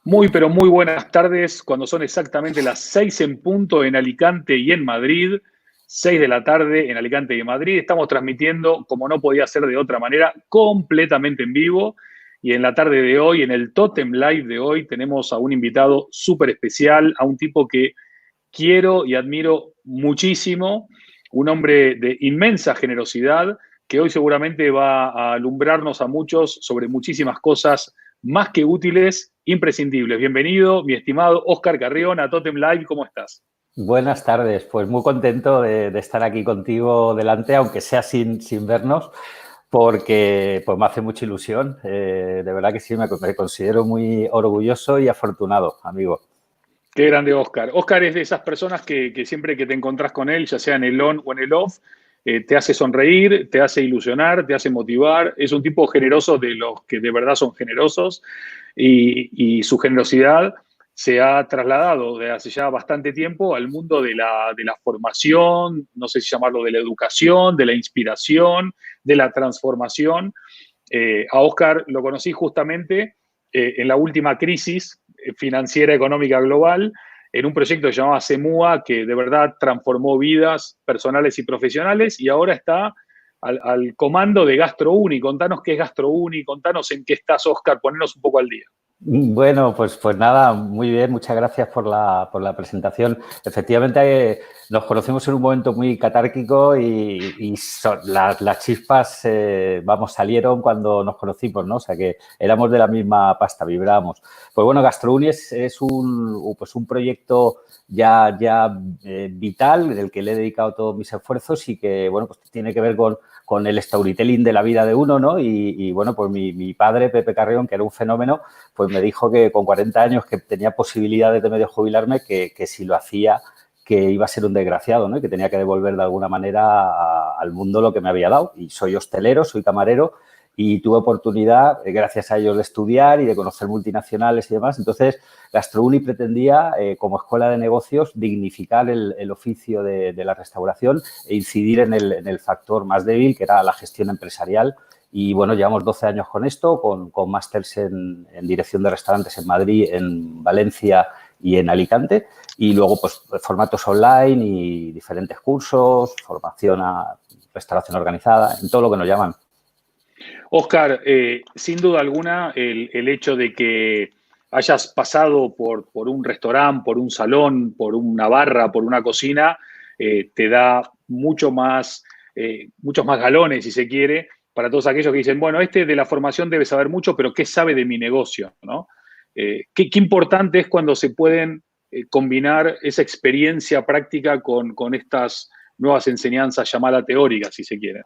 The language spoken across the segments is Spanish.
Muy, pero muy buenas tardes, cuando son exactamente las 6 en punto en Alicante y en Madrid, 6 de la tarde en Alicante y en Madrid. Estamos transmitiendo, como no podía ser de otra manera, completamente en vivo. Y en la tarde de hoy, en el Totem Live de hoy, tenemos a un invitado súper especial, a un tipo que quiero y admiro muchísimo, un hombre de inmensa generosidad que hoy seguramente va a alumbrarnos a muchos sobre muchísimas cosas más que útiles, imprescindibles. Bienvenido, mi estimado Óscar Carrión, a Totem Live, ¿cómo estás? Buenas tardes, pues muy contento de estar aquí contigo delante, aunque sea sin vernos, porque pues me hace mucha ilusión. De verdad que sí, me considero muy orgulloso y afortunado, amigo. Qué grande Óscar. Óscar es de esas personas que siempre que te encontrás con él, ya sea en el on o en el off, te hace sonreír, te hace ilusionar, te hace motivar. Es un tipo generoso de los que de verdad son generosos y su generosidad se ha trasladado desde hace ya bastante tiempo al mundo de la formación, no sé si llamarlo de la educación, de la inspiración, de la transformación. A Óscar lo conocí justamente en la última crisis financiera económica global, en un proyecto que se llamaba CEMUA, que de verdad transformó vidas personales y profesionales, y ahora está al comando de GastroUni. Contanos qué es GastroUni, contanos en qué estás, Óscar, ponernos un poco al día. Bueno, pues nada, muy bien, muchas gracias por la presentación. Efectivamente, nos conocemos en un momento muy catárquico y las chispas, salieron cuando nos conocimos, ¿no? O sea, que éramos de la misma pasta, vibrábamos. Pues bueno, GastroUni es un proyecto ya vital, del que le he dedicado todos mis esfuerzos y que, bueno, pues tiene que ver con el storytelling de la vida de uno, ¿no? Y bueno, pues mi padre, Pepe Carrión, que era un fenómeno, pues me dijo que con 40 años que tenía posibilidades de medio jubilarme, que si lo hacía, que iba a ser un desgraciado, ¿no? Y que tenía que devolver de alguna manera al mundo lo que me había dado. Y soy hostelero, soy camarero y tuve oportunidad, gracias a ellos, de estudiar y de conocer multinacionales y demás. Entonces, GastroUni pretendía, como escuela de negocios, dignificar el oficio de la restauración e incidir en el factor más débil, que era la gestión empresarial. Y bueno, llevamos 12 años con esto, con másters en dirección de restaurantes en Madrid, en Valencia y en Alicante. Y luego, pues, formatos online y diferentes cursos, formación a restauración organizada, en todo lo que nos llaman. Óscar, sin duda alguna, el hecho de que hayas pasado por un restaurante, por un salón, por una barra, por una cocina, te da muchos más galones, si se quiere, para todos aquellos que dicen, bueno, este de la formación debe saber mucho, pero ¿qué sabe de mi negocio? ¿No? Qué importante es cuando se pueden combinar esa experiencia práctica con estas nuevas enseñanzas llamadas teóricas, si se quiere.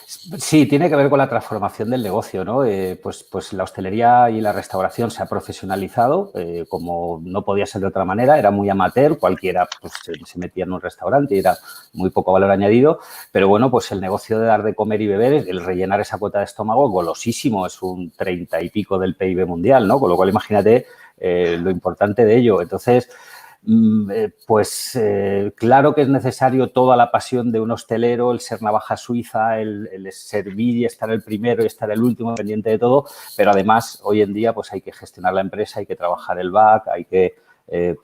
Sí, tiene que ver con la transformación del negocio, ¿no? Pues la hostelería y la restauración se ha profesionalizado, como no podía ser de otra manera, era muy amateur, cualquiera pues, se metía en un restaurante y era muy poco valor añadido, pero bueno, pues el negocio de dar de comer y beber, el rellenar esa cuota de estómago, golosísimo, es un 30 y pico del PIB mundial, ¿no? Con lo cual imagínate lo importante de ello. Entonces, claro que es necesario toda la pasión de un hostelero, el ser navaja suiza, el servir y estar el primero y estar el último, pendiente de todo, pero además hoy en día pues hay que gestionar la empresa, hay que trabajar el back, hay que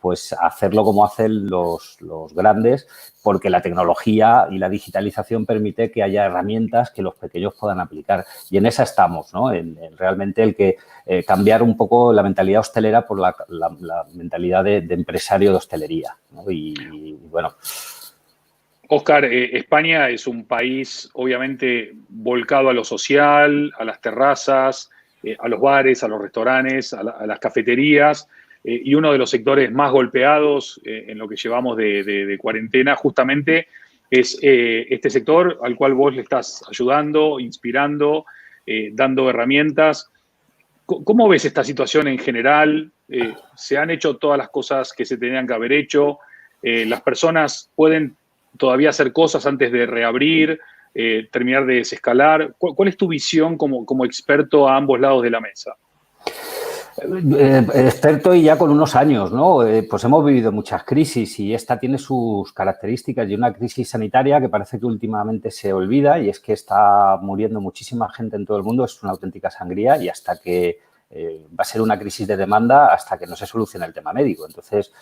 pues hacerlo como hacen los grandes, porque la tecnología y la digitalización permite que haya herramientas que los pequeños puedan aplicar. Y en esa estamos, ¿no? En realmente el que cambiar un poco la mentalidad hostelera por la mentalidad de empresario de hostelería, ¿no? Y bueno. Óscar, España es un país obviamente volcado a lo social, a las terrazas, a los bares, a los restaurantes, a las cafeterías, y uno de los sectores más golpeados en lo que llevamos de cuarentena justamente es este sector al cual vos le estás ayudando, inspirando, dando herramientas. ¿Cómo ves esta situación en general? ¿Se han hecho todas las cosas que se tenían que haber hecho? ¿Las personas pueden todavía hacer cosas antes de reabrir, terminar de desescalar? ¿Cuál es tu visión como experto a ambos lados de la mesa? Experto y ya con unos años, ¿no? Pues hemos vivido muchas crisis y esta tiene sus características y una crisis sanitaria que parece que últimamente se olvida y es que está muriendo muchísima gente en todo el mundo, es una auténtica sangría y hasta que va a ser una crisis de demanda hasta que no se solucione el tema médico. Entonces,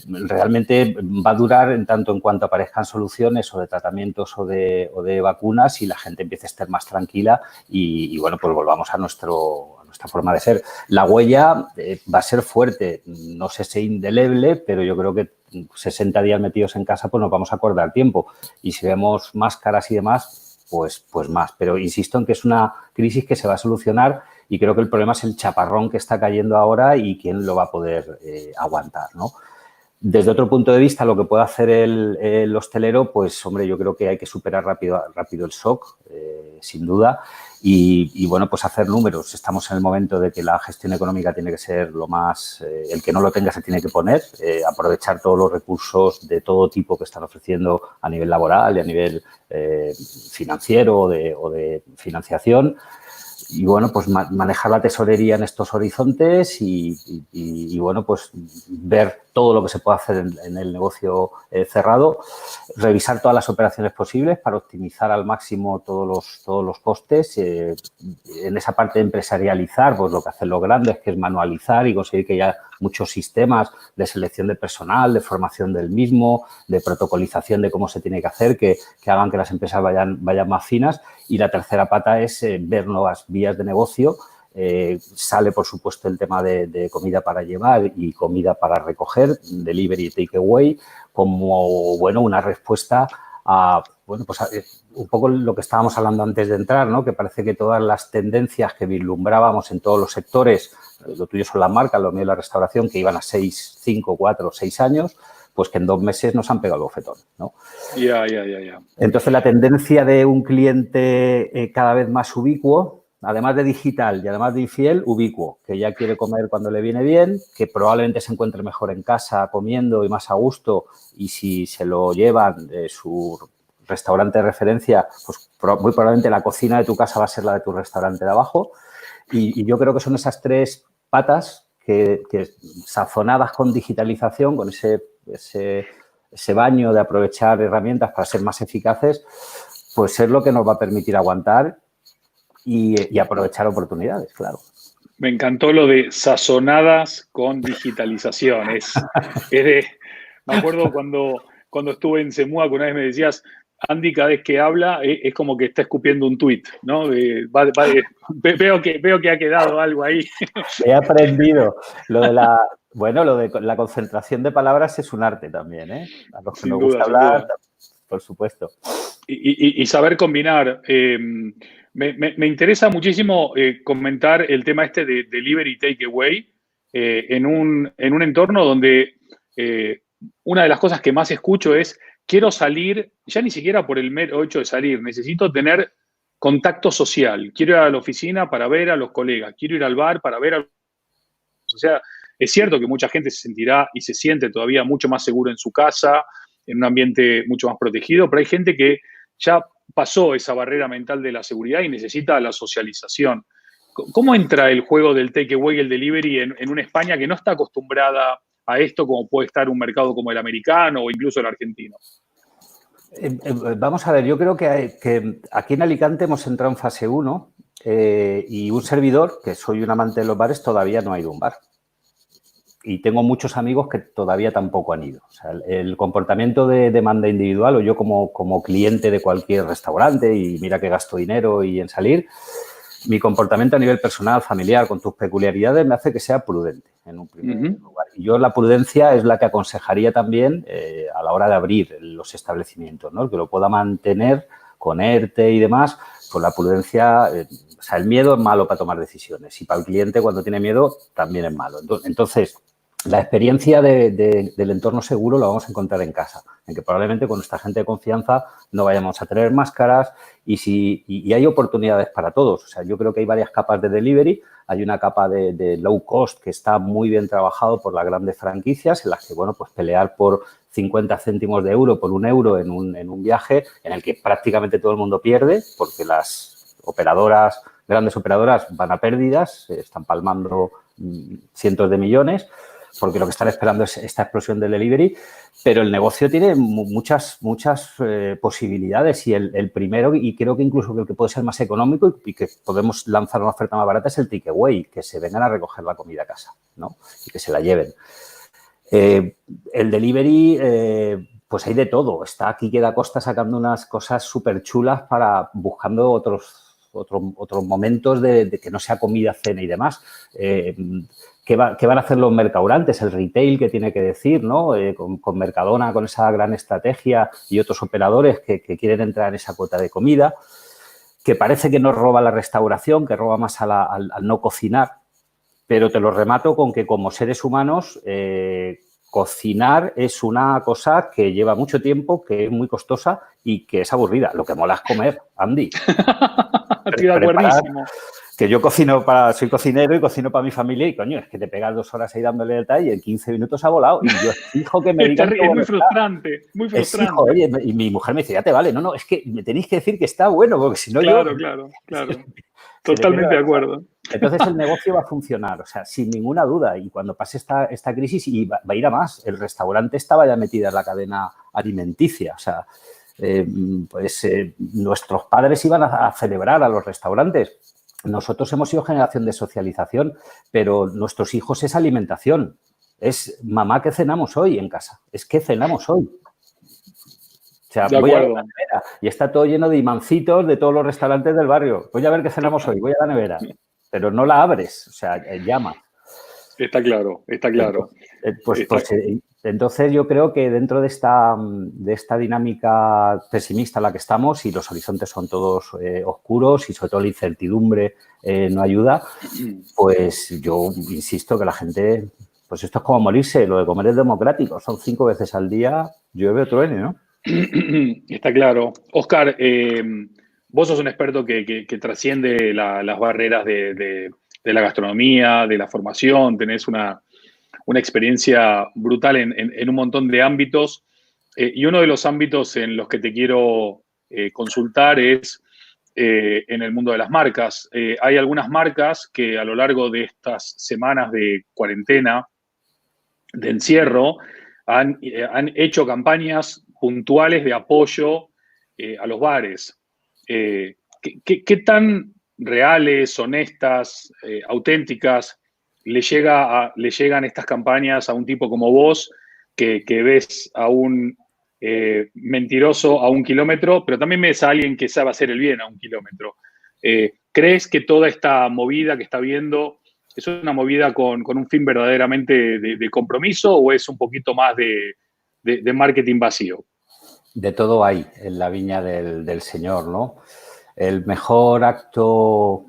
realmente va a durar en tanto en cuanto aparezcan soluciones o de tratamientos o de vacunas y la gente empiece a estar más tranquila y bueno, pues volvamos a nuestra forma de ser. La huella va a ser fuerte, no sé si indeleble, pero yo creo que 60 días metidos en casa pues nos vamos a acordar tiempo y si vemos máscaras y demás, pues más. Pero insisto en que es una crisis que se va a solucionar y creo que el problema es el chaparrón que está cayendo ahora y quién lo va a poder aguantar, ¿no? Desde otro punto de vista, lo que puede hacer el hostelero, pues, hombre, yo creo que hay que superar rápido el shock, sin duda, y, bueno, pues hacer números. Estamos en el momento de que la gestión económica tiene que ser lo más... el que no lo tenga se tiene que poner, aprovechar todos los recursos de todo tipo que están ofreciendo a nivel laboral y a nivel financiero o de financiación. Y, bueno, pues manejar la tesorería en estos horizontes y bueno, pues ver todo lo que se puede hacer en el negocio cerrado, revisar todas las operaciones posibles para optimizar al máximo todos los costes. En esa parte de empresarializar, pues lo que hacen los grandes, que es manualizar y conseguir que haya muchos sistemas de selección de personal, de formación del mismo, de protocolización de cómo se tiene que hacer, que hagan que las empresas vayan más finas. Y la tercera pata es ver nuevas vías de negocio. Sale, por supuesto, el tema de comida para llevar y comida para recoger, delivery y takeaway, como, bueno, una respuesta a, bueno, pues un poco lo que estábamos hablando antes de entrar, ¿no? Que parece que todas las tendencias que vislumbrábamos en todos los sectores, lo tuyo son las marcas, lo mío es la restauración, que iban a 6, 5, 4, 6 años, pues que en 2 meses nos han pegado el bofetón, ¿no? Ya. Entonces, la tendencia de un cliente cada vez más ubicuo, además de digital y además de infiel, ubicuo, que ya quiere comer cuando le viene bien, que probablemente se encuentre mejor en casa comiendo y más a gusto, y si se lo llevan su restaurante de referencia, pues muy probablemente la cocina de tu casa va a ser la de tu restaurante de abajo. Y yo creo que son esas 3 patas que sazonadas con digitalización, con ese baño de aprovechar herramientas para ser más eficaces, pues es lo que nos va a permitir aguantar y aprovechar oportunidades, claro. Me encantó lo de sazonadas con digitalización. Me acuerdo cuando estuve en Semua, que una vez me decías, Andy, cada vez que habla es como que está escupiendo un tuit, ¿no? Veo que ha quedado algo ahí. He aprendido. Lo de la concentración de palabras es un arte también, ¿eh? A los que Sin nos duda, gusta sin hablar, duda. por supuesto. Y saber combinar. Me interesa muchísimo comentar el tema este de delivery takeaway en un entorno donde una de las cosas que más escucho es quiero salir, ya ni siquiera por el mero hecho de salir, necesito tener contacto social, quiero ir a la oficina para ver a los colegas, quiero ir al bar para ver a... O sea, es cierto que mucha gente se sentirá y se siente todavía mucho más seguro en su casa, en un ambiente mucho más protegido, pero hay gente que ya pasó esa barrera mental de la seguridad y necesita la socialización. ¿Cómo entra el juego del takeaway y el delivery en una España que no está acostumbrada a esto como puede estar un mercado como el americano o incluso el argentino? Vamos a ver, yo creo que aquí en Alicante hemos entrado en fase 1 y un servidor, que soy un amante de los bares, todavía no ha ido a un bar. Y tengo muchos amigos que todavía tampoco han ido. O sea, el comportamiento de demanda individual, o yo como cliente de cualquier restaurante, y mira que gasto dinero y en salir, mi comportamiento a nivel personal, familiar, con tus peculiaridades, me hace que sea prudente en un primer lugar. Y yo la prudencia es la que aconsejaría también a la hora de abrir los establecimientos, ¿no? El que lo pueda mantener con ERTE y demás, con la prudencia... o sea, el miedo es malo para tomar decisiones y para el cliente cuando tiene miedo también es malo. Entonces, la experiencia del entorno seguro la vamos a encontrar en casa, en que probablemente con nuestra gente de confianza no vayamos a tener máscaras y hay oportunidades para todos. O sea, yo creo que hay varias capas de delivery. Hay una capa de low cost que está muy bien trabajado por las grandes franquicias en las que, bueno, pues pelear por 50 céntimos de euro por 1 euro en un viaje en el que prácticamente todo el mundo pierde porque las grandes operadoras van a pérdidas, están palmando cientos de millones. porque lo que están esperando es esta explosión del delivery, pero el negocio tiene muchas posibilidades y el primero, y creo que incluso el que puede ser más económico y que podemos lanzar una oferta más barata, es el takeaway, que se vengan a recoger la comida a casa, ¿no? Y que se la lleven. El delivery, pues hay de todo. Está aquí Queda Costa sacando unas cosas súper chulas buscando otros momentos de que no sea comida, cena y demás. ¿Qué van a hacer los mercaurantes? El retail, que tiene que decir, ¿no? Con Mercadona, con esa gran estrategia y otros operadores que quieren entrar en esa cuota de comida, que parece que no roba la restauración, que roba más al no cocinar. Pero te lo remato con que como seres humanos cocinar es una cosa que lleva mucho tiempo, que es muy costosa y que es aburrida. Lo que mola es comer, Andy. Estoy de acuerdísimo. Que yo soy cocinero y cocino para mi familia y, coño, es que te pegas 2 horas ahí dándole detalle y en 15 minutos ha volado. Y yo exijo que me digan... Es muy frustrante, muy frustrante. Exijo, oye, y mi mujer me dice, ya te vale. No, es que me tenéis que decir que está bueno, porque si no claro, yo... Claro. Totalmente de acuerdo. Entonces el negocio va a funcionar, o sea, sin ninguna duda. Y cuando pase esta crisis, y va a ir a más. El restaurante estaba ya metido en la cadena alimenticia. O sea, nuestros padres iban a celebrar a los restaurantes. Nosotros hemos sido generación de socialización, pero nuestros hijos es alimentación. Es mamá, ¿qué cenamos hoy en casa? Es que cenamos hoy. O sea, voy a la nevera y está todo lleno de imancitos de todos los restaurantes del barrio. Voy a ver qué cenamos hoy, voy a la nevera. Pero no la abres, o sea, llama. Está claro. Entonces yo creo que dentro de esta dinámica pesimista en la que estamos, y los horizontes son todos oscuros y sobre todo la incertidumbre no ayuda, pues yo insisto que la gente, pues esto es como morirse, lo de comer es democrático, son 5 veces al día, llueve o truene, ¿no? Está claro. Óscar, vos sos un experto que trasciende las barreras de la gastronomía, de la formación, tenés una experiencia brutal en un montón de ámbitos. Y uno de los ámbitos en los que te quiero consultar es en el mundo de las marcas. Hay algunas marcas que a lo largo de estas semanas de cuarentena, de encierro, han hecho campañas puntuales de apoyo a los bares. ¿Qué tan reales, honestas, auténticas le llegan estas campañas a un tipo como vos, que ves a un mentiroso a 1 kilómetro, pero también ves a alguien que sabe hacer el bien a 1 kilómetro? ¿Crees que toda esta movida que está viendo es una movida con un fin verdaderamente de compromiso, o es un poquito más de marketing vacío? De todo hay en la viña del Señor, ¿no? El mejor acto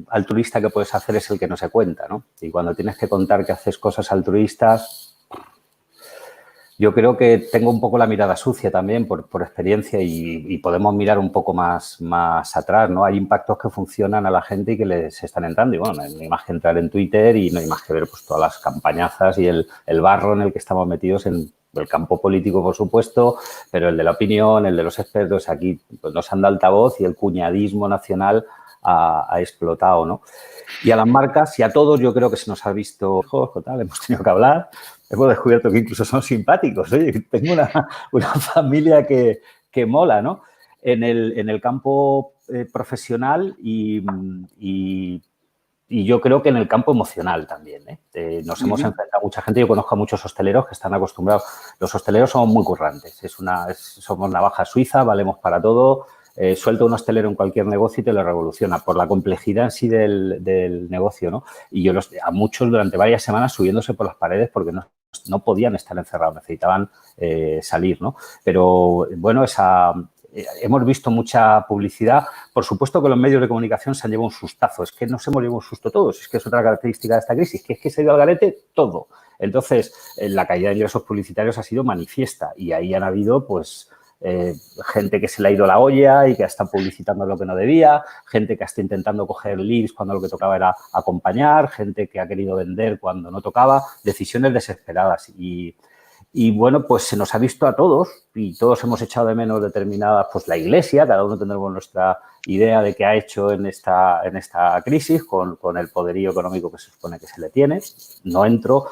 altruista que puedes hacer es el que no se cuenta, ¿no? Y cuando tienes que contar que haces cosas altruistas, yo creo que tengo un poco la mirada sucia también por experiencia y podemos mirar un poco más atrás, ¿no? Hay impactos que funcionan a la gente y que les están entrando. Y bueno, no hay más que entrar en Twitter y no hay más que ver pues todas las campañazas y el barro en el que estamos metidos en el campo político, por supuesto, pero el de la opinión, el de los expertos, aquí pues, nos han dado altavoz y el cuñadismo nacional ha explotado, ¿no? Y a las marcas y a todos yo creo que se nos ha visto, tal, hemos tenido que hablar, hemos descubierto que incluso son simpáticos. Oye, tengo una familia que mola, ¿no? En el campo profesional y yo creo que en el campo emocional también, ¿eh? Nos hemos enfrentado a mucha gente. Yo conozco a muchos hosteleros que están acostumbrados. Los hosteleros somos muy currantes. Somos navaja suiza, valemos para todo. Suelta un hostelero en cualquier negocio y te lo revoluciona por la complejidad en sí del negocio, ¿no? Y yo a muchos durante varias semanas subiéndose por las paredes porque no podían estar encerrados, necesitaban salir, ¿no? Pero, bueno, hemos visto mucha publicidad. Por supuesto que los medios de comunicación se han llevado un sustazo. Es que nos hemos llevado un susto todos. Es que es otra característica de esta crisis, que es que se ha ido al garete todo. Entonces, la caída de ingresos publicitarios ha sido manifiesta y ahí han habido, pues, gente que se le ha ido la olla y que está publicitando lo que no debía, gente que está intentando coger leads cuando lo que tocaba era acompañar, gente que ha querido vender cuando no tocaba, decisiones desesperadas. Y Y bueno, pues se nos ha visto a todos y todos hemos echado de menos determinadas, pues la Iglesia, cada uno tendremos nuestra idea de qué ha hecho en esta crisis con el poderío económico que se supone que se le tiene. No entro,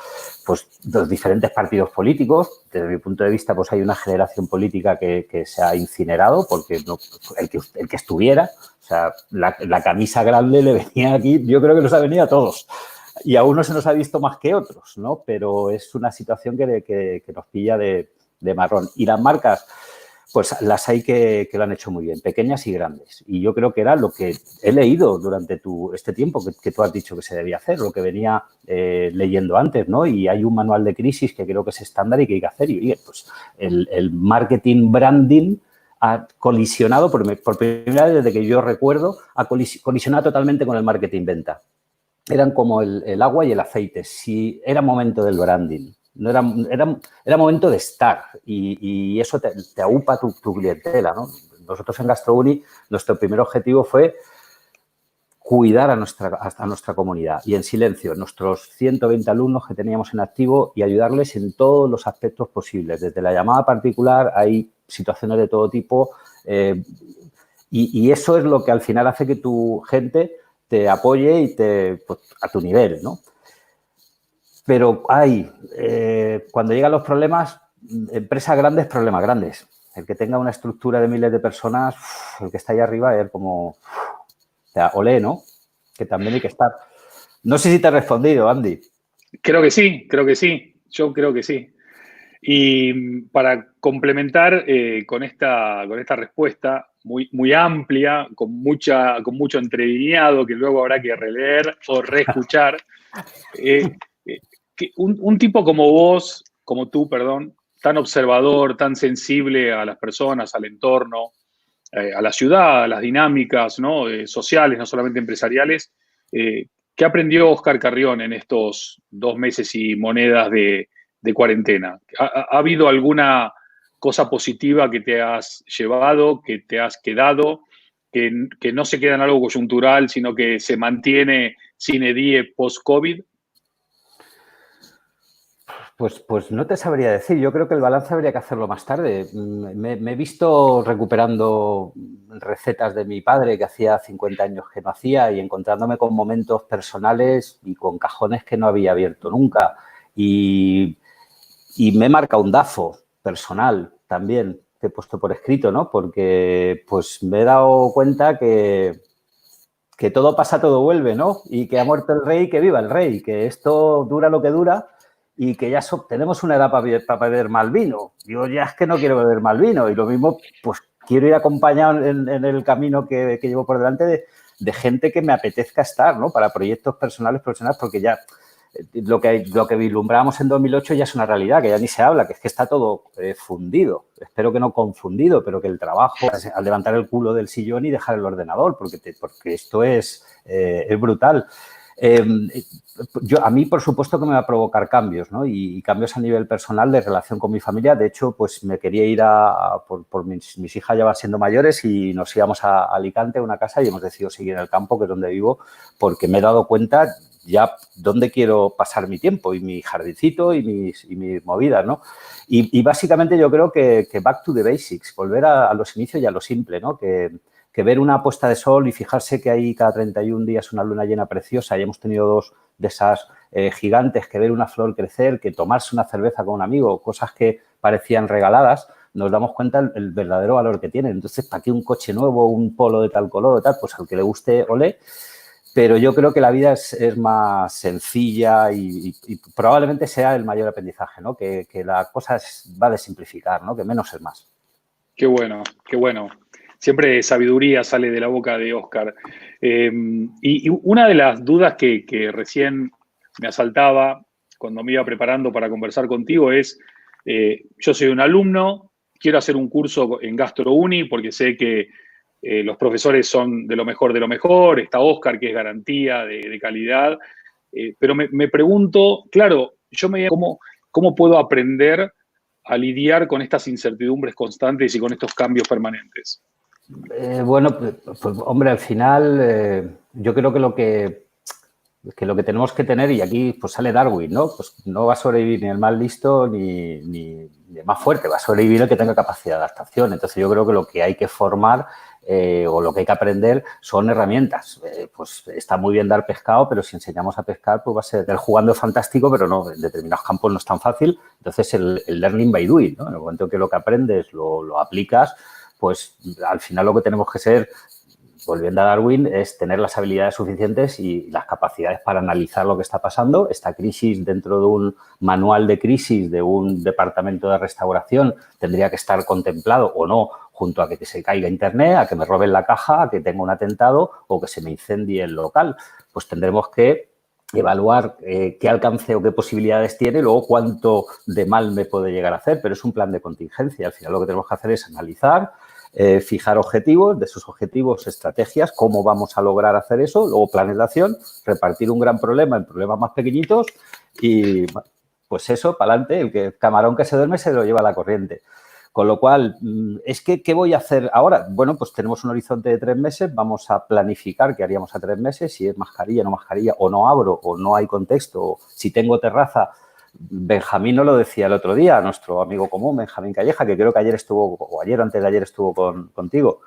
pues los diferentes partidos políticos, desde mi punto de vista, pues hay una generación política que se ha incinerado porque no, el que estuviera, o sea, la camisa grande le venía aquí, yo creo que nos ha venido a todos. Y a unos se nos ha visto más que otros, ¿no? Pero es una situación que nos pilla de marrón. Y las marcas, pues las hay que lo han hecho muy bien, pequeñas y grandes. Y yo creo que era lo que he leído durante este tiempo que tú has dicho que se debía hacer, lo que venía leyendo antes, ¿no? Y hay un manual de crisis que creo que es estándar y que hay que hacer. Y oye, pues el marketing branding ha colisionado, por primera vez desde que yo recuerdo, ha colisionado totalmente con el marketing venta. Eran como el agua y el aceite. Si era momento del branding, no era momento de estar y eso te aupa tu clientela, ¿no? Nosotros en GastroUni, nuestro primer objetivo fue cuidar a nuestra comunidad y en silencio, nuestros 120 alumnos que teníamos en activo y ayudarles en todos los aspectos posibles. Desde la llamada particular hay situaciones de todo tipo y eso es lo que al final hace que tu gente te apoye y pues, a tu nivel, ¿no? Pero cuando llegan los problemas, empresas grandes, problemas grandes. El que tenga una estructura de miles de personas, el que está ahí arriba es como, o sea, olé, ¿no? Que también hay que estar. No sé si te he respondido, Andy. Creo que sí, yo creo que sí. Y para complementar con esta respuesta muy, muy amplia, con mucho entrelineado que luego habrá que releer o reescuchar, un tipo como vos, como tú, perdón, tan observador, tan sensible a las personas, al entorno, a la ciudad, a las dinámicas, ¿no? Sociales, no solamente empresariales, ¿qué aprendió Oscar Carrión en estos 2 meses y monedas de cuarentena? ¿Ha habido alguna cosa positiva que te has llevado, que te has quedado, que no se queda en algo coyuntural, sino que se mantiene sine die post-COVID? Pues no te sabría decir. Yo creo que el balance habría que hacerlo más tarde. Me he visto recuperando recetas de mi padre que hacía 50 años que no hacía y encontrándome con momentos personales y con cajones que no había abierto nunca. Y me he marcado un DAFO personal también, que he puesto por escrito, ¿no? Porque pues me he dado cuenta que todo pasa, todo vuelve, ¿no? Y que ha muerto el rey, que viva el rey, que esto dura lo que dura y que ya tenemos una edad para beber mal vino. Yo ya es que no quiero beber mal vino y lo mismo, pues quiero ir acompañado en el camino que llevo por delante de gente que me apetezca estar, ¿no? Para proyectos personales, profesionales, porque ya lo que vislumbrábamos en 2008 ya es una realidad, que ya ni se habla, que es que está todo fundido. Espero que no confundido, pero que el trabajo, al levantar el culo del sillón y dejar el ordenador, porque esto es brutal. A mí, por supuesto, que me va a provocar cambios, ¿no? Y cambios a nivel personal de relación con mi familia. De hecho, pues me quería ir por mis hijas ya van siendo mayores y nos íbamos a Alicante, a una casa, y hemos decidido seguir en el campo, que es donde vivo, porque me he dado cuenta ya dónde quiero pasar mi tiempo y mi jardincito y mis movidas, ¿no? Y básicamente yo creo que back to the basics, volver a los inicios y a lo simple, ¿no? Que ver una puesta de sol y fijarse que hay cada 31 días una luna llena preciosa y hemos tenido 2 de esas gigantes, que ver una flor crecer, que tomarse una cerveza con un amigo, cosas que parecían regaladas, nos damos cuenta el verdadero valor que tienen. Entonces, ¿para qué un coche nuevo, un Polo de tal color o tal? Pues al que le guste, olé. Pero yo creo que la vida es más sencilla y probablemente sea el mayor aprendizaje, ¿no? Que la cosa va de simplificar, ¿no? Que menos es más. Qué bueno, qué bueno. Siempre sabiduría sale de la boca de Oscar. Y una de las dudas que recién me asaltaba cuando me iba preparando para conversar contigo es, yo soy un alumno, quiero hacer un curso en GastroUni porque sé que los profesores son de lo mejor, está Oscar, que es garantía de calidad, pero me pregunto, claro, ¿cómo puedo aprender a lidiar con estas incertidumbres constantes y con estos cambios permanentes? Bueno, pues, hombre, al final yo creo que que lo que tenemos que tener, y aquí pues sale Darwin, ¿no? Pues no va a sobrevivir ni el más listo ni el más fuerte, va a sobrevivir el que tenga capacidad de adaptación. Entonces yo creo que lo que hay que formar o lo que hay que aprender son herramientas. Pues está muy bien dar pescado, pero si enseñamos a pescar, pues va a ser, el jugando es fantástico, pero no, en determinados campos no es tan fácil. Entonces el learning by doing, ¿no? En el momento que lo que aprendes lo aplicas, pues al final lo que tenemos que ser, volviendo a Darwin, es tener las habilidades suficientes y las capacidades para analizar lo que está pasando. Esta crisis dentro de un manual de crisis de un departamento de restauración tendría que estar contemplado o no junto a que se caiga Internet, a que me roben la caja, a que tenga un atentado o que se me incendie el local. Pues tendremos que evaluar qué alcance o qué posibilidades tiene, luego cuánto de mal me puede llegar a hacer, pero es un plan de contingencia. Al final lo que tenemos que hacer es analizar, fijar objetivos, de esos objetivos, estrategias, cómo vamos a lograr hacer eso, luego planes de acción, repartir un gran problema en problemas más pequeñitos y pues eso, para adelante, el camarón que se duerme se lo lleva a la corriente. Con lo cual, es que, ¿qué voy a hacer ahora? Bueno, pues tenemos un horizonte de 3 meses, vamos a planificar qué haríamos a 3 meses, si es mascarilla, no mascarilla, o no abro, o no hay contexto, o si tengo terraza. Benjamín nos lo decía el otro día, nuestro amigo común, Benjamín Calleja, que creo que ayer estuvo, o ayer o antes de ayer estuvo contigo.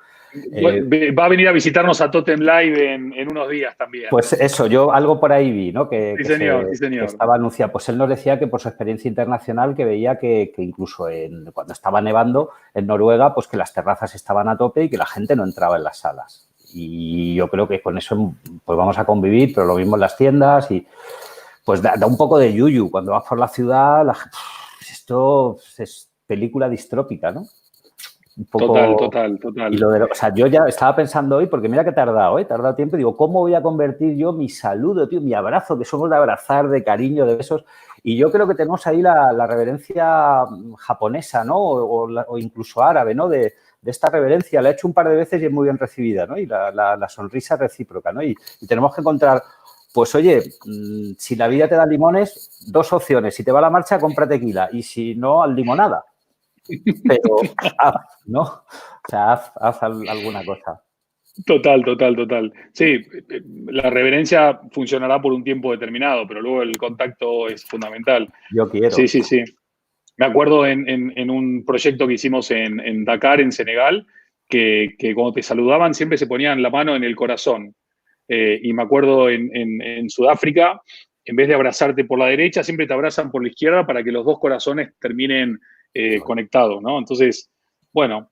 Va a venir a visitarnos a Totem Live en unos días también. Pues eso, yo algo por ahí vi, ¿no? Sí, señor, sí, Que señor. estaba anunciado. Pues él nos decía que por su experiencia internacional que veía que incluso cuando estaba nevando en Noruega, pues que las terrazas estaban a tope y que la gente no entraba en las salas. Y yo creo que con eso pues vamos a convivir, pero lo mismo en las tiendas y pues da un poco de yuyu. Cuando vas por la ciudad, esto es película distrópica, ¿no? Un poco, total. Y o sea, yo ya estaba pensando hoy, porque mira que he tardado tiempo, digo, ¿cómo voy a convertir yo mi saludo, tío, mi abrazo, que somos de abrazar, de cariño, de besos? Y yo creo que tenemos ahí la reverencia japonesa, ¿no? O incluso árabe, ¿no? De esta reverencia. La he hecho un par de veces y es muy bien recibida, ¿no? Y la sonrisa recíproca, ¿no? Y tenemos que encontrar, pues oye, si la vida te da limones, 2 opciones. Si te va la marcha, compra tequila. Y si no, al limonada. Pero haz, ¿no? O sea, haz alguna cosa. Total. Sí, la reverencia funcionará por un tiempo determinado, pero luego el contacto es fundamental. Yo quiero. Sí. Me acuerdo en un proyecto que hicimos en Dakar, en Senegal, que cuando te saludaban siempre se ponían la mano en el corazón. Y me acuerdo en Sudáfrica, en vez de abrazarte por la derecha, siempre te abrazan por la izquierda para que los 2 corazones terminen conectados, ¿no? Entonces, bueno,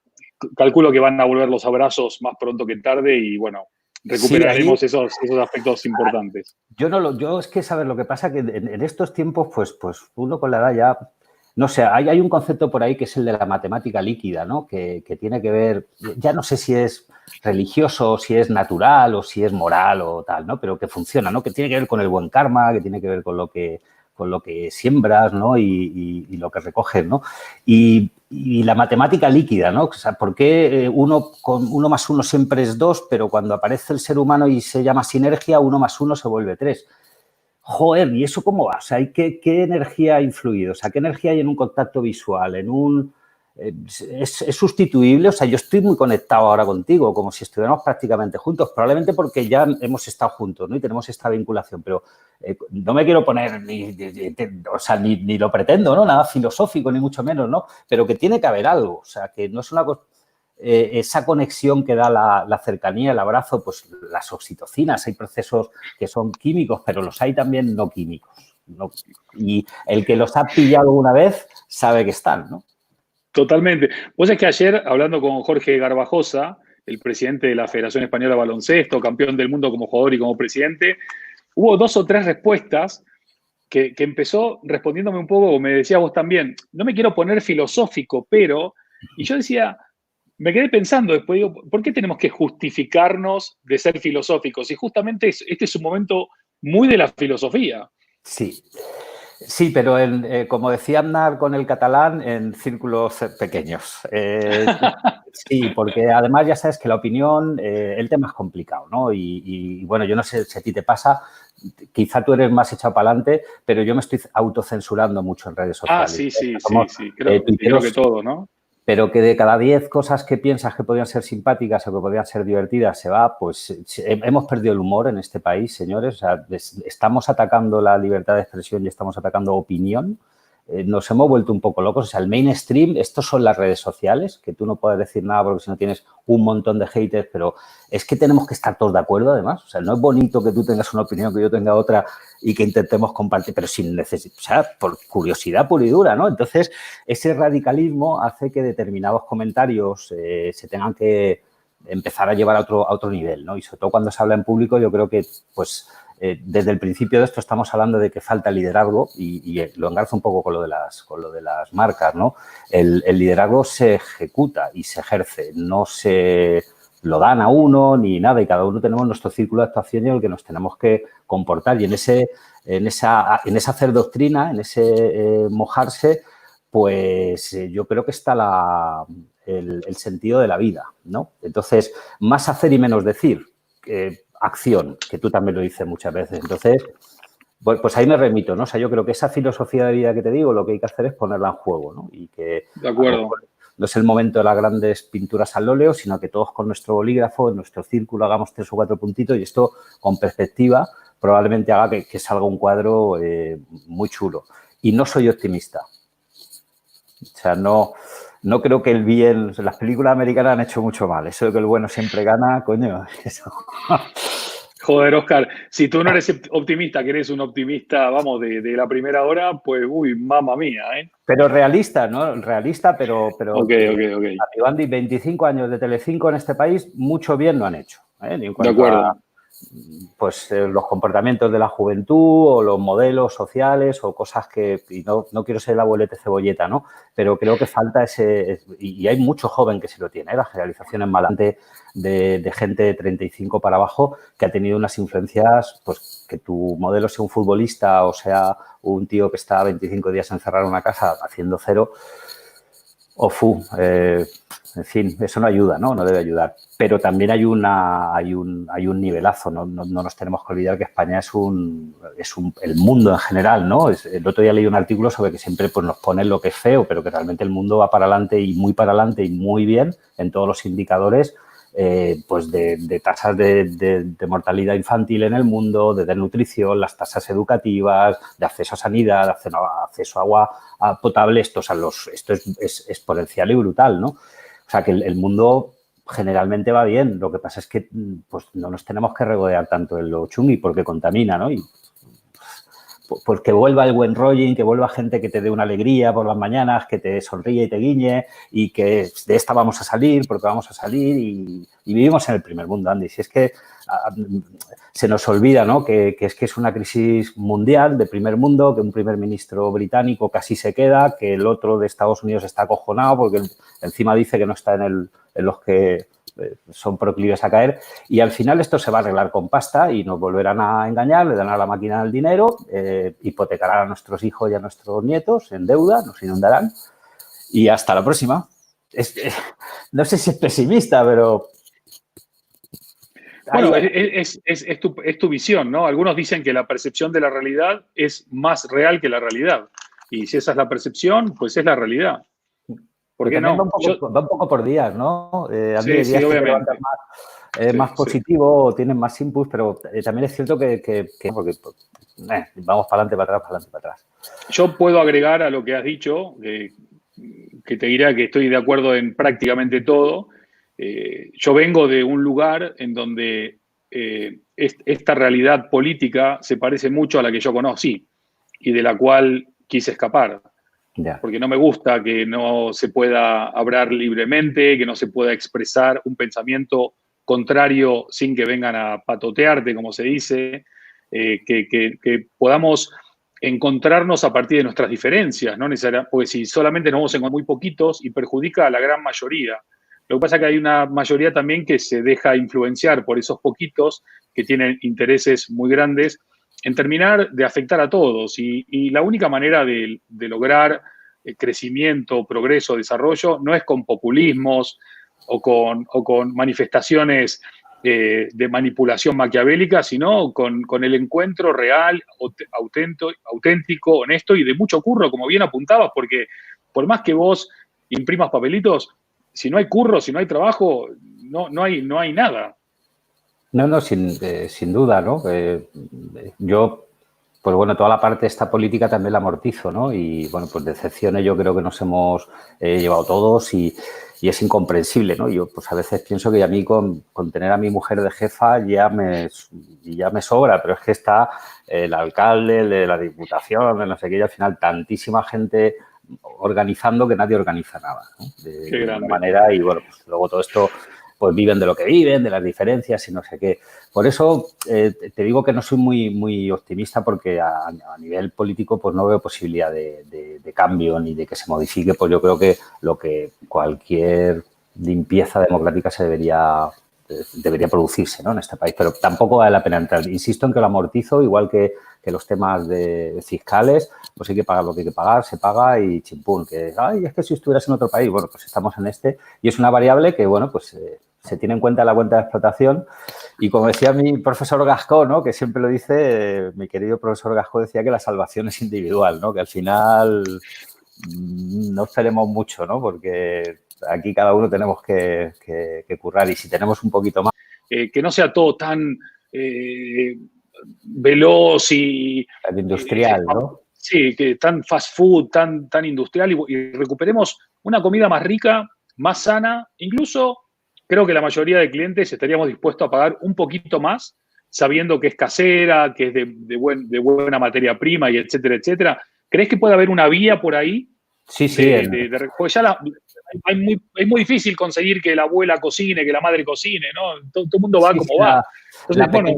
calculo que van a volver los abrazos más pronto que tarde y, bueno, recuperaremos esos aspectos importantes. Yo es que, ¿sabes? Lo que pasa que en estos tiempos, pues uno con la edad ya, no sé, hay un concepto por ahí que es el de la matemática líquida, ¿no? Que tiene que ver, ya no sé si es religioso, si es natural o si es moral o tal, ¿no? Pero que funciona, ¿no? Que tiene que ver con el buen karma, que tiene que ver con lo que siembras, ¿no? Y lo que recoges, ¿no? Y la matemática líquida, ¿no? O sea, ¿por qué 1 más 1 siempre es 2, pero cuando aparece el ser humano y se llama sinergia, 1 más 1 se vuelve 3? Joder, ¿y eso cómo va? O sea, ¿qué energía ha influido? O sea, ¿qué energía hay en un contacto visual? ¿Es sustituible? O sea, yo estoy muy conectado ahora contigo, como si estuviéramos prácticamente juntos, probablemente porque ya hemos estado juntos, ¿no? Y tenemos esta vinculación, pero no me quiero poner ni lo pretendo, ¿no? Nada filosófico, ni mucho menos, ¿no? Pero que tiene que haber algo, o sea, que no es una cosa... esa conexión que da la cercanía, el abrazo, pues las oxitocinas, hay procesos que son químicos, pero los hay también no químicos, ¿no? Y el que los ha pillado una vez sabe que están, ¿no? Totalmente. Vos es que ayer, hablando con Jorge Garbajosa, el presidente de la Federación Española de Baloncesto, campeón del mundo como jugador y como presidente, hubo 2 o 3 respuestas que empezó respondiéndome un poco, como me decías vos también, no me quiero poner filosófico, pero, y yo decía, me quedé pensando después, digo, ¿por qué tenemos que justificarnos de ser filosóficos? Y justamente este es un momento muy de la filosofía. Sí, pero como decía Aznar con el catalán, en círculos pequeños. Sí, porque además ya sabes que la opinión, el tema es complicado, ¿no? Y bueno, yo no sé si a ti te pasa, quizá tú eres más echado para adelante, pero yo me estoy autocensurando mucho en redes sociales. Sí. Creo que todo, ¿no? pero que de cada 10 cosas que piensas que podrían ser simpáticas o que podrían ser divertidas se va, pues hemos perdido el humor en este país, señores. O sea, estamos atacando la libertad de expresión y estamos atacando opinión. Nos hemos vuelto un poco locos. O sea, el mainstream, estos son las redes sociales, que tú no puedes decir nada porque si no tienes un montón de haters, pero es que tenemos que estar todos de acuerdo, además. O sea, no es bonito que tú tengas una opinión, que yo tenga otra y que intentemos compartir, pero sin necesidad, o sea, por curiosidad pura y dura, ¿no? Entonces, ese radicalismo hace que determinados comentarios se tengan que empezar a llevar a otro nivel, ¿no? Y sobre todo cuando se habla en público, yo creo que, pues, desde el principio de esto estamos hablando de que falta liderazgo y lo engarzo un poco con lo de las marcas, ¿no? El liderazgo se ejecuta y se ejerce, no se lo dan a uno ni nada y cada uno tenemos nuestro círculo de actuación en el que nos tenemos que comportar y en esa hacer doctrina, en ese mojarse, pues yo creo que está el sentido de la vida, ¿no? Entonces, más hacer y menos decir. Acción, que tú también lo dices muchas veces. Entonces, pues ahí me remito, ¿no? O sea, yo creo que esa filosofía de vida que te digo, lo que hay que hacer es ponerla en juego, ¿no? Y que de acuerdo. No es el momento de las grandes pinturas al óleo, sino que todos con nuestro bolígrafo, en nuestro círculo, hagamos 3 o 4 puntitos y esto, con perspectiva, probablemente haga que salga un cuadro muy chulo. Y no soy optimista. O sea, no creo que el bien... Las películas americanas han hecho mucho mal. Eso de que el bueno siempre gana, coño, eso... Joder, Oscar, si tú no eres optimista, que eres un optimista, vamos, de la primera hora, pues, uy, mamma mía, ¿eh? Pero realista, ¿no? Realista, pero Ok. Andy, 25 años de Telecinco en este país, mucho bien no han hecho, ¿eh? Ni en De cuanto acuerdo. a pues, los comportamientos de la juventud o los modelos sociales o cosas que, y no quiero ser el abuelete cebolleta, ¿no? Pero creo que falta y hay mucho joven que sí lo tiene, ¿eh? La generalización en malante de gente de 35 para abajo que ha tenido unas influencias, pues que tu modelo sea un futbolista o sea un tío que está 25 días encerrado en una casa haciendo cero, en fin, eso no ayuda, ¿no? No debe ayudar. Pero también hay un nivelazo, ¿no? No nos tenemos que olvidar que España es el mundo en general, ¿no? El otro día leí un artículo sobre que siempre pues, nos ponen lo que es feo, pero que realmente el mundo va para adelante y muy para adelante y muy bien en todos los indicadores, pues de tasas de mortalidad infantil en el mundo, de desnutrición, las tasas educativas, de acceso a sanidad, de acceso a agua potable, esto es exponencial y brutal, ¿no? O sea, que el mundo generalmente va bien. Lo que pasa es que pues, no nos tenemos que regodear tanto en lo chungui porque contamina, ¿no? Y pues que vuelva el buen rolling, que vuelva gente que te dé una alegría por las mañanas, que te sonríe y te guiñe y que de esta vamos a salir porque vamos a salir y vivimos en el primer mundo, Andy. Si es que se nos olvida, ¿no? Que es una crisis mundial de primer mundo, que un primer ministro británico casi se queda, que el otro de Estados Unidos está acojonado porque encima dice que no está en los que son proclives a caer y al final esto se va a arreglar con pasta y nos volverán a engañar, le dan a la máquina del dinero, hipotecarán a nuestros hijos y a nuestros nietos en deuda, nos inundarán y hasta la próxima. No sé si es pesimista, pero... Bueno, es tu visión, ¿no? Algunos dicen que la percepción de la realidad es más real que la realidad. Y si esa es la percepción, pues es la realidad. ¿Por qué no? Va un poco por días, ¿no? Sí, sí, obviamente. Más positivo, tienen más inputs, pero también es cierto que porque, vamos para adelante, para atrás. Yo puedo agregar a lo que has dicho, que te dirá que estoy de acuerdo en prácticamente todo. Yo vengo de un lugar en donde esta realidad política se parece mucho a la que yo conocí y de la cual quise escapar. Ya. Porque no me gusta que no se pueda hablar libremente, que no se pueda expresar un pensamiento contrario sin que vengan a patotearte, como se dice, que podamos encontrarnos a partir de nuestras diferencias, no necesariamente, porque si solamente nos vamos a encontrar muy poquitos y perjudica a la gran mayoría. Lo que pasa es que hay una mayoría también que se deja influenciar por esos poquitos que tienen intereses muy grandes en terminar de afectar a todos. Y la única manera de lograr crecimiento, progreso, desarrollo, no es con populismos o con manifestaciones de manipulación maquiavélica, sino con el encuentro real, auténtico, honesto y de mucho curro, como bien apuntabas, porque por más que vos imprimas papelitos, si no hay curro, si no hay trabajo, no hay nada. No, sin duda, ¿no? Yo, pues bueno, toda la parte de esta política también la amortizo, ¿no? Y bueno, pues decepciones yo creo que nos hemos llevado todos y es incomprensible, ¿no? Yo pues a veces pienso que a mí con tener a mi mujer de jefa ya me sobra, pero es que está el alcalde, el de la diputación, el no sé qué, y al final tantísima gente organizando que nadie organiza nada, ¿no? De alguna manera, y bueno, pues luego todo esto pues viven de lo que viven, de las diferencias y no sé qué. Por eso te digo que no soy muy optimista porque a nivel político pues no veo posibilidad de cambio ni de que se modifique. Pues yo creo que lo que cualquier limpieza democrática se debería producirse, ¿no? En este país, pero tampoco vale la pena entrar. Insisto en que lo amortizo, igual que los temas de fiscales, pues hay que pagar lo que hay que pagar, se paga y chimpún, que ay, es que si estuvieras en otro país, bueno, pues estamos en este y es una variable que, bueno, pues se tiene en cuenta en la cuenta de explotación y como decía mi profesor Gascó, ¿no? Que siempre lo dice, mi querido profesor Gascó decía que la salvación es individual, ¿no? Que al final no esperemos mucho, ¿no? Porque aquí cada uno tenemos que currar y si tenemos un poquito más. Que no sea todo tan veloz y industrial, ¿no? Sí, que tan fast food, tan industrial y recuperemos una comida más rica, más sana. Incluso creo que la mayoría de clientes estaríamos dispuestos a pagar un poquito más, sabiendo que es casera, que es de buena materia prima y etcétera, etcétera. ¿Crees que puede haber una vía por ahí? Sí, sí. Porque ya es muy difícil conseguir que la abuela cocine, que la madre cocine, ¿no? Todo el mundo va como va. Entonces,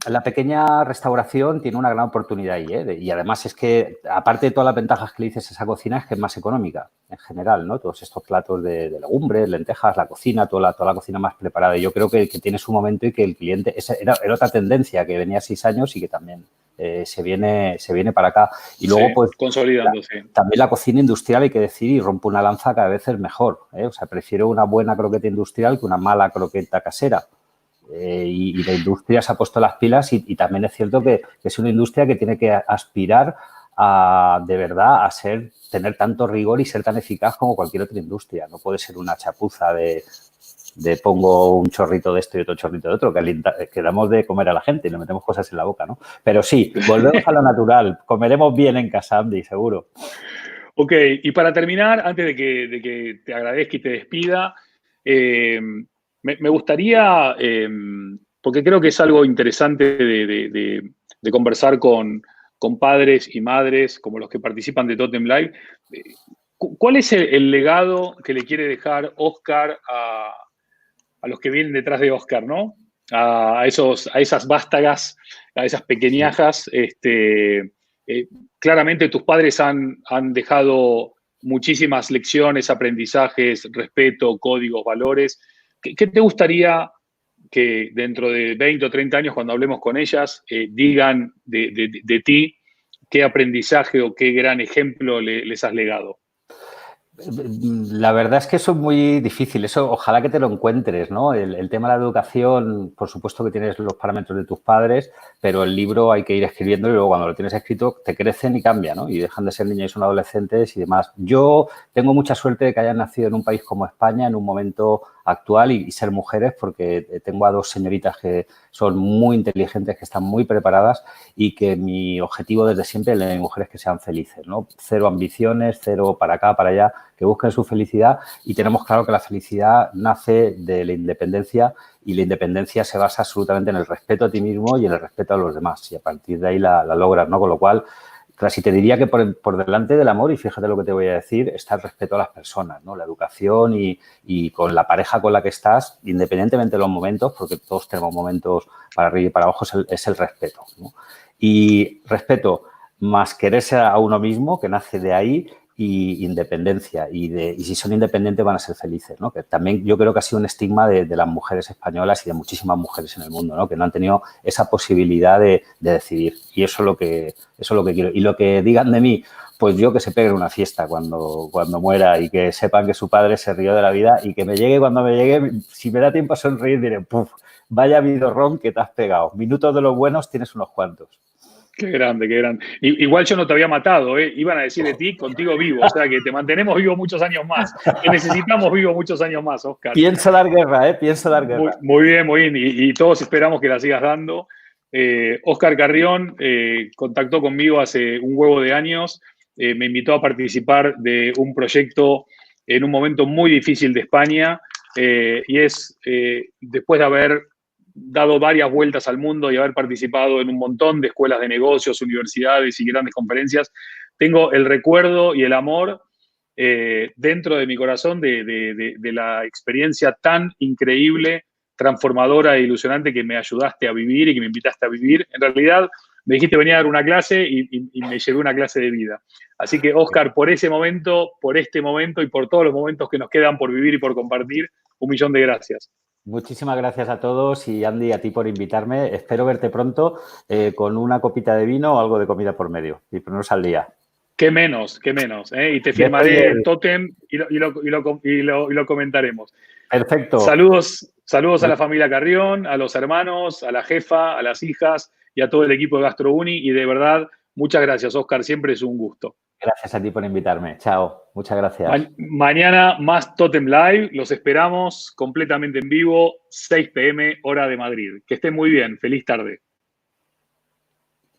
la pequeña restauración tiene una gran oportunidad ahí, ¿eh? Y además es que, aparte de todas las ventajas que le dices a esa cocina, es que es más económica en general, ¿no? Todos estos platos de legumbres, lentejas, la cocina, toda la cocina más preparada. Y yo creo que tiene su momento y que el cliente... Era otra tendencia que venía 6 años y que también se viene para acá. Y luego, pues, consolidándose. También la cocina industrial, hay que decir, y rompo una lanza, cada vez es mejor, ¿eh? O sea, prefiero una buena croqueta industrial que una mala croqueta casera. Y la industria se ha puesto las pilas y también es cierto que es una industria que tiene que aspirar a, de verdad, a tener tanto rigor y ser tan eficaz como cualquier otra industria. No puede ser una chapuza de pongo un chorrito de esto y otro chorrito de otro, que damos de comer a la gente y le metemos cosas en la boca, ¿no? Pero sí, volvemos a lo natural. Comeremos bien en casa, Andy, seguro. Ok, y para terminar, antes de que te agradezca y te despida, me gustaría, porque creo que es algo interesante de conversar con padres y madres como los que participan de Totem Live. ¿Cuál es el legado que le quiere dejar Oscar a los que vienen detrás de Oscar, ¿no? A esas vástagas, a esas pequeñajas. Claramente tus padres han dejado muchísimas lecciones, aprendizajes, respeto, códigos, valores. ¿Qué te gustaría que dentro de 20 o 30 años, cuando hablemos con ellas, digan de ti? ¿Qué aprendizaje o qué gran ejemplo les has legado? La verdad es que eso es muy difícil, eso ojalá que te lo encuentres, ¿no? El tema de la educación, por supuesto que tienes los parámetros de tus padres, pero el libro hay que ir escribiendo y luego cuando lo tienes escrito te crecen y cambian, ¿no? Y dejan de ser niños y son adolescentes y demás. Yo tengo mucha suerte de que hayan nacido en un país como España en un momento actual y ser mujeres porque tengo a 2 señoritas que son muy inteligentes, que están muy preparadas y que mi objetivo desde siempre es de mujeres que sean felices, ¿no? Cero ambiciones, cero para acá, para allá, que busquen su felicidad y tenemos claro que la felicidad nace de la independencia y la independencia se basa absolutamente en el respeto a ti mismo y en el respeto a los demás y a partir de ahí la logras, ¿no? Con lo cual, casi te diría que por delante del amor, y fíjate lo que te voy a decir, está el respeto a las personas, ¿no? La educación y con la pareja con la que estás, independientemente de los momentos, porque todos tenemos momentos para arriba y para abajo, es el respeto, ¿no? Y respeto más quererse a uno mismo, que nace de ahí, y independencia. Y si son independientes van a ser felices, ¿no? Que también yo creo que ha sido un estigma de las mujeres españolas y de muchísimas mujeres en el mundo, ¿no? Que no han tenido esa posibilidad de decidir. Y eso es lo que quiero. Y lo que digan de mí, pues yo que se peguen una fiesta cuando muera y que sepan que su padre se rió de la vida y que me llegue cuando me llegue, si me da tiempo a sonreír diré, ¡puf! Vaya vidorrón que te has pegado. Minutos de los buenos tienes unos cuantos. Qué grande, qué grande. Igual yo no te había matado, ¿eh? Iban a decir de ti, contigo vivo. O sea que te mantenemos vivo muchos años más. Te necesitamos vivo muchos años más, Oscar. Pienso dar guerra, ¿eh? Pienso dar guerra. Muy bien, muy bien. Y todos esperamos que la sigas dando. Oscar Carrión contactó conmigo hace un huevo de años. Me invitó a participar de un proyecto en un momento muy difícil de España. Y es después de haber dado varias vueltas al mundo y haber participado en un montón de escuelas de negocios, universidades y grandes conferencias, tengo el recuerdo y el amor dentro de mi corazón de la experiencia tan increíble, transformadora e ilusionante que me ayudaste a vivir y que me invitaste a vivir. En realidad, me dijiste venir a dar una clase y me llevé una clase de vida. Así que, Oscar, por ese momento, por este momento y por todos los momentos que nos quedan por vivir y por compartir, 1.000.000 de gracias. Muchísimas gracias a todos y Andy, a ti por invitarme. Espero verte pronto con una copita de vino o algo de comida por medio y ponernos al día. Qué menos, qué menos. Y te firmaré el tótem y lo comentaremos. Perfecto. Saludos a la familia Carrión, a los hermanos, a la jefa, a las hijas y a todo el equipo de GastroUni. Y de verdad, muchas gracias, Oscar. Siempre es un gusto. Gracias a ti por invitarme. Chao. Muchas gracias. Mañana más Totem Live. Los esperamos completamente en vivo, 6 p.m. hora de Madrid. Que estén muy bien. Feliz tarde.